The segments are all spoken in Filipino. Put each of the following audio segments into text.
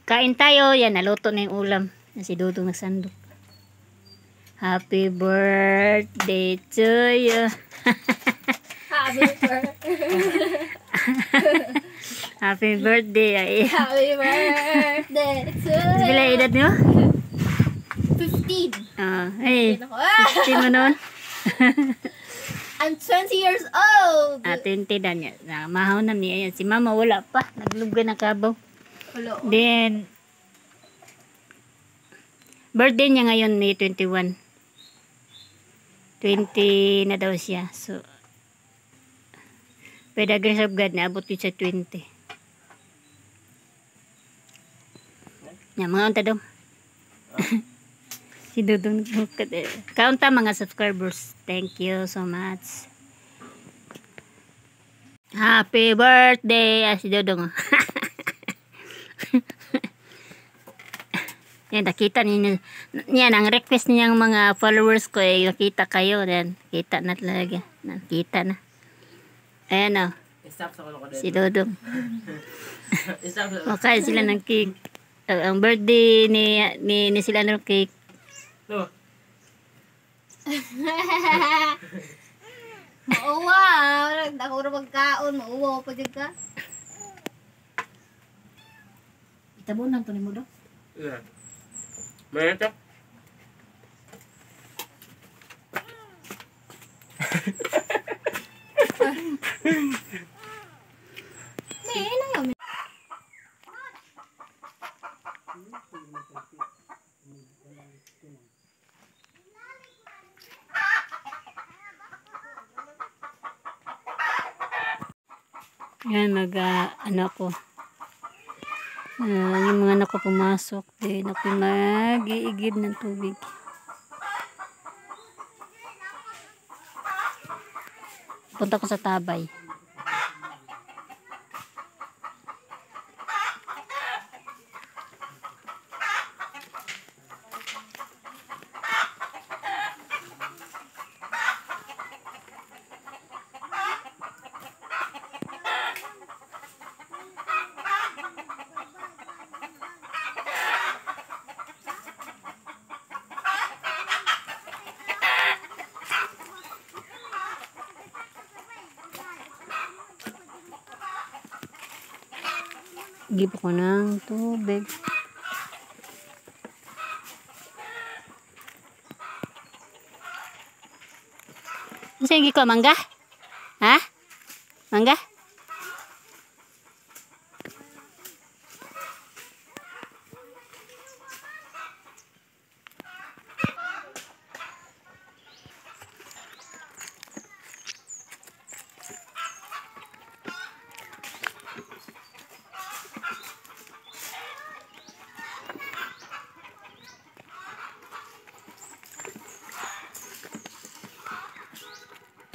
Kain tayo. Yan, naluto na yung ulam. Si Dudong nagsandok. Happy birthday to you. Happy birthday. Happy birthday. Ay. Happy birthday to you. Bila edad nyo? 15. Ay, 15 mo nun. I'm 20 years old. 20 na niya. Mahaw na niya. Ayan. Si mama wala pa. Naglugay na kabaw. Hello. Then, birthday niya ngayon May 21. 20 na daw siya. So, by the grace of God, naabot yun sa 20. Yan, mga unta daw. Si Dudong. Kaunta mga subscribers. Thank you so much. Happy birthday. Si Dudong. Yan, nakita niyo. Yan, ang request niyang mga followers ko eh, nakita kayo. Yan, kita na talaga. Nakita na. Ayan o. Si Dudong. Okay, sila ng cake. Ang birthday ni sila ng cake. No. Mauwa. Ako na magkaon. Mauwa pa dyan ka. Itabunan to ni mo do. Yeah. Mayroon Yan, ano ko. Yung mga anak ko pumasok. Then, ako mag-iigib ng tubig. Punta ko sa Tabay. Give ko ng tubig. Sige ko, mangga? Ha? Mangga?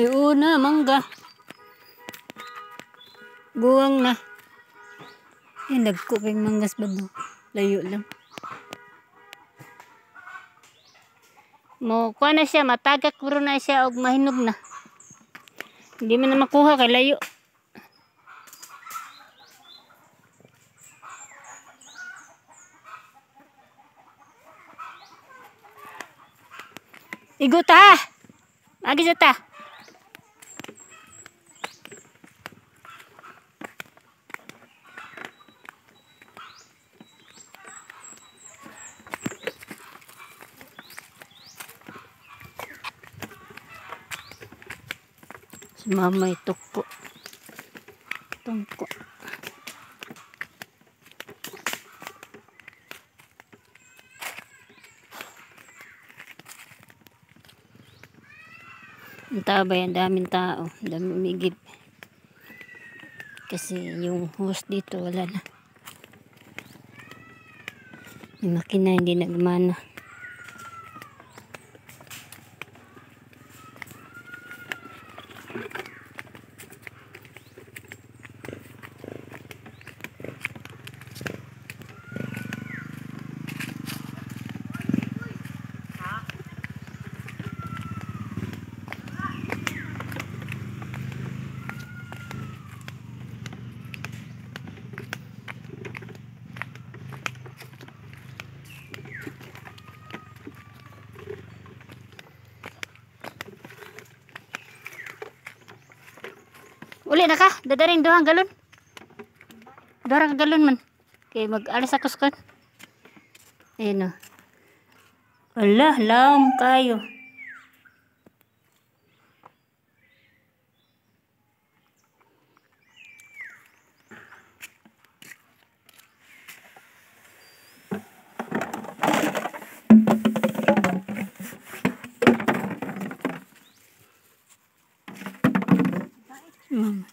Una, mangga. Buwang na. Nagkuping manggas ba do? Layo lang. Mo, kuha na siya. Matagak puro na siya og mahinog na. Hindi mo na makuha kay layo. Igo ta! Agi sa ta! Si mama itukpo. Tungko. Ang Tabay, ang daming tao. Daming umigib. Kasi yung host dito wala na. Yung makina hindi na gumana. Uli na ka, dadaring duhang galon. Duhang galon man. Kay mag-alis ako skon. Ayun o. Wala, laom kayo. Hmm.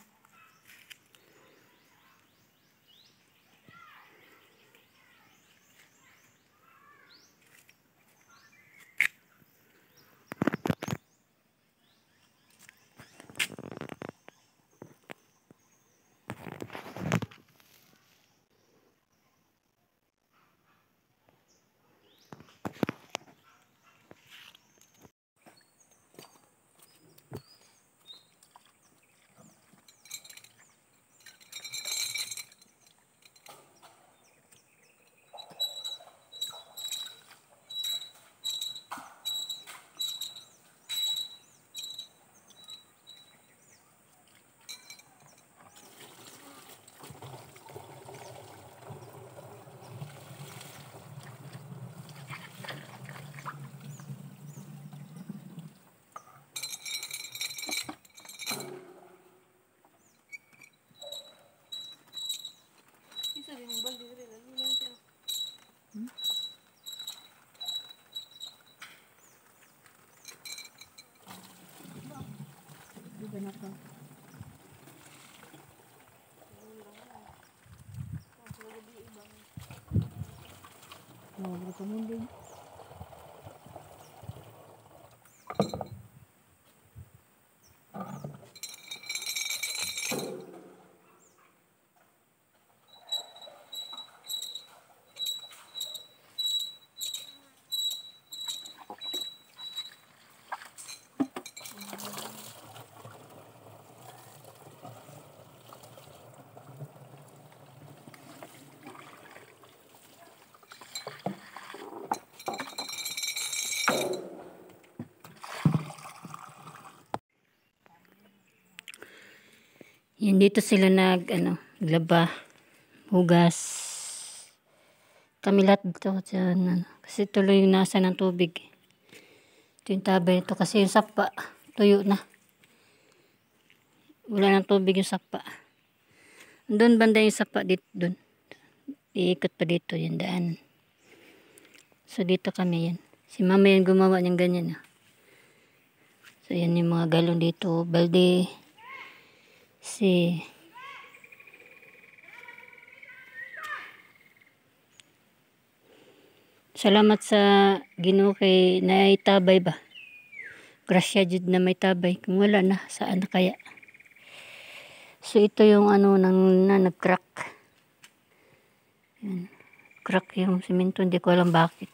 Yan dito sila naglaba, hugas. Kami lahat dito dyan, kasi tuloy yung nasa ng tubig. Ito yung tabay ito kasi yung sapa, tuyo na. Wala ng tubig yung sapa. Doon banda yung sapa dito, doon. Iikot pa dito yung daan. So dito kami yan. Si mama yan gumawa niyang ganyan. So yan yung mga galon dito, balde. Salamat sa Ginoo kay naitabay ba. Grasya jud na may tabay. Kung wala na, saan na kaya? So ito yung nag-crack. Yan. Crack yung simento, hindi ko alam bakit.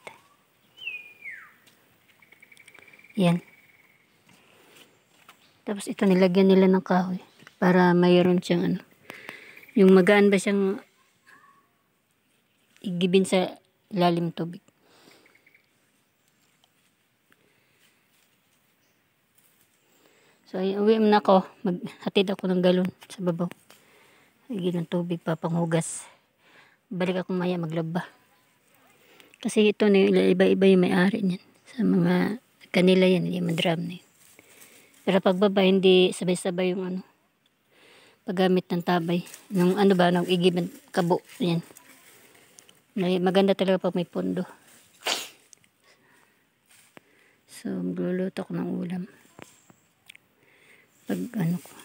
Yan. Tapos ito nilagyan nila ng kahoy para mayroon siyang yung magaan ba siyang igibin sa lalim tubig. So uwi na ako, maghatid ako ng galon sa babaw. Lagyan ng tubig papanghugas. Balik ako maya maglaba. Kasi ito na iba-iba yung may-ari niyan. Sa mga kanila yan, yung madram na yun. Pero pagbaba, hindi sabay-sabay yung paggamit ng tabay. Nung nung igib ng kabo. Yan. Maganda talaga pag may pondo. So, magluluto ko ng ulam. Pag ko.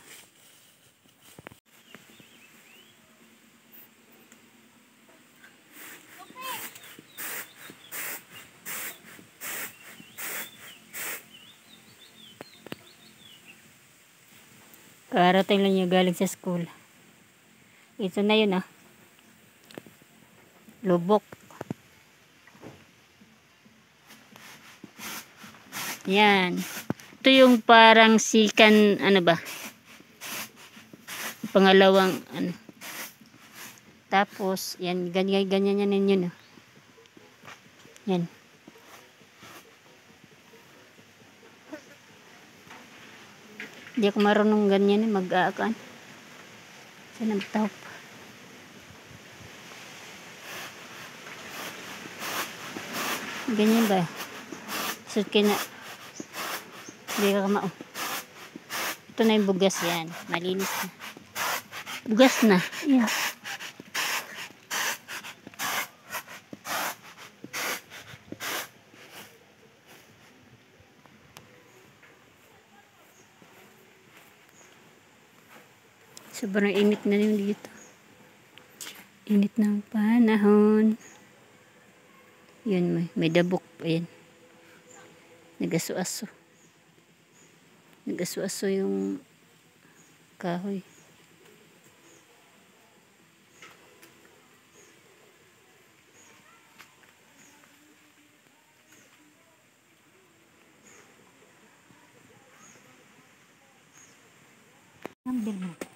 Karating lang niya galing sa school. Ito na yun lubok. Yan. Ito yung parang sikan, pangalawang, Tapos, yan, ganyan yan yun. Yan. Hindi ako marunong ganyan mag-aakan. Sinagtahop. Ganyan ba? So, kina... Hindi ka kamao. Ito na yung bugas yan. Malinis na. Bugas na. Yan. Sobrang init na yung dito. Init ng panahon. Yun, may dabok. Ayan. Nagaso-aso. Nagaso-aso yung kahoy. Ang bilmo.